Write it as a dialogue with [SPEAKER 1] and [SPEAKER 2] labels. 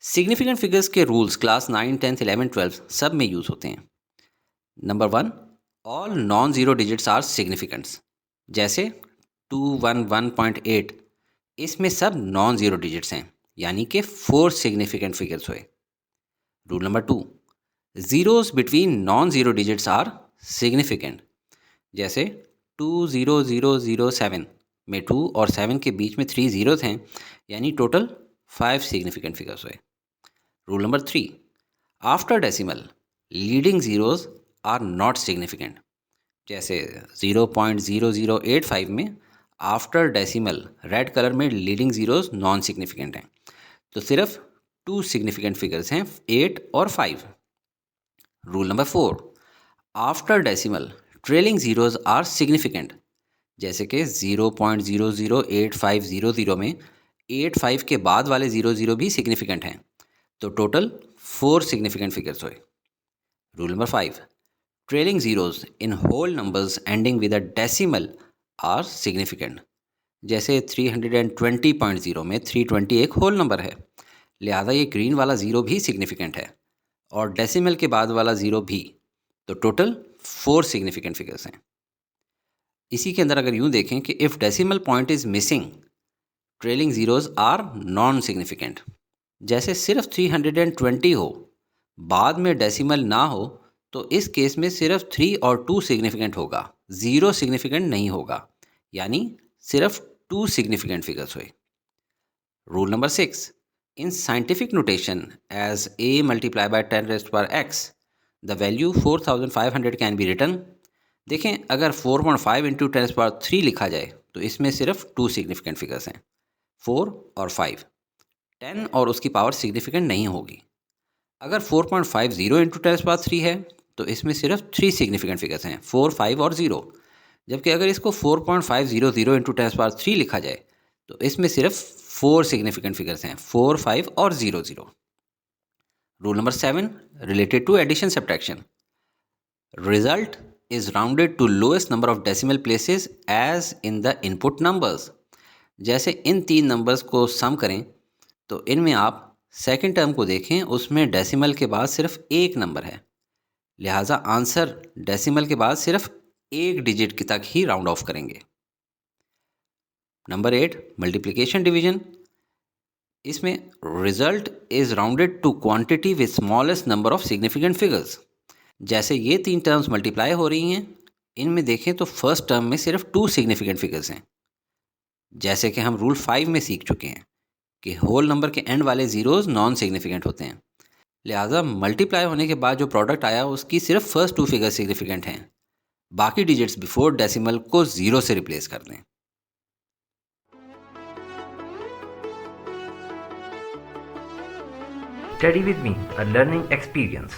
[SPEAKER 1] Significant figures के rules class 9, 10, 11, 12 सब में यूज होते हैं। Number 1, all non zero digits are significants. जैसे 211.8, इसमें सब नॉन जीरो डिजिट्स हैं, यानी कि 4 सिग्निफिकेंट फिगर्स हुए। Rule number 2, zeros between non zero digits are significant. जैसे 20007 में 2 और 7 के बीच में 3 जीरोस हैं, यानी टोटल 5 सिग्निफिकेंट फिगर्स हुए। Rule number 3, after decimal leading zeros are not significant. जैसे 0.0085 में आफ्टर डेसिमल रेड कलर में लीडिंग जीरोस नॉन सिग्निफिकेंट हैं, तो सिर्फ 2 सिग्निफिकेंट फिगर्स हैं, 8 और 5। Rule number 4, after decimal trailing zeros are significant. जैसे कि 0.008500 में 85 के बाद वाले 00 भी सिग्निफिकेंट हैं, तो टोटल 4 सिग्निफिकेंट फिगर्स हुए। Rule number 5, trailing zeros in whole numbers ending with a decimal are significant. जैसे 320.0 में 320 एक होल नंबर है, लिहाजा ये ग्रीन वाला ज़ीरो भी सिग्निफिकेंट है और डेसिमल के बाद वाला ज़ीरो भी, तो टोटल 4 सिग्निफिकेंट फिगर्स हैं। इसी के अंदर अगर यूँ देखें कि if decimal point is missing trailing zeros are non significant. जैसे सिर्फ 320 हो, बाद में डेसिमल ना हो, तो इस केस में सिर्फ 3 और 2 सिग्निफिकेंट होगा, 0 सिग्निफिकेंट नहीं होगा, यानी सिर्फ 2 सिग्निफिकेंट फिगर्स हुए। Rule number 6, in scientific notation as a multiply by 10 raised power x the value 4500 can be written. देखें, अगर 4.5 इंटू 10⁻³ लिखा जाए तो इसमें सिर्फ 2 सिग्निफिकेंट फिगर्स हैं, 4 और 5। 10 और उसकी पावर सिग्निफिकेंट नहीं होगी। अगर 4.50 इंटू 10⁻³ है तो इसमें सिर्फ 3 सिग्निफिकेंट फिगर्स हैं, 4, 5 और 0। जबकि अगर इसको 4.500 इंटू 10⁻³ लिखा जाए तो इसमें सिर्फ 4 सिग्निफिकेंट फिगर्स हैं, 4, 5 और 0। Rule number 7, related to addition subtraction, result is rounded to lowest number of decimal places as in the input numbers। जैसे इन 3 नंबर्स को सम करें तो इनमें आप सेकंड टर्म को देखें, उसमें डेसिमल के बाद सिर्फ एक नंबर है, लिहाजा आंसर डेसिमल के बाद सिर्फ एक डिजिट की तक ही राउंड ऑफ करेंगे। नंबर 8, मल्टीप्लिकेशन डिवीजन, इसमें result is rounded to quantity with smallest number of significant figures. जैसे ये 3 टर्म्स मल्टीप्लाई हो रही हैं, इनमें देखें तो फर्स्ट टर्म में सिर्फ 2 सिग्निफिकेंट फिगर्स हैं। जैसे कि हम रूल 5 में सीख चुके हैं कि होल नंबर के एंड वाले ज़ीरोज़ नॉन सिग्निफिकेंट होते हैं, लिहाजा मल्टीप्लाई होने के बाद जो प्रोडक्ट आया उसकी सिर्फ फर्स्ट 2 फिगर सिग्निफिकेंट हैं, बाकी डिजिट्स बिफोर डेसिमल को 0 से रिप्लेस कर दें।
[SPEAKER 2] Study with me, a learning experience.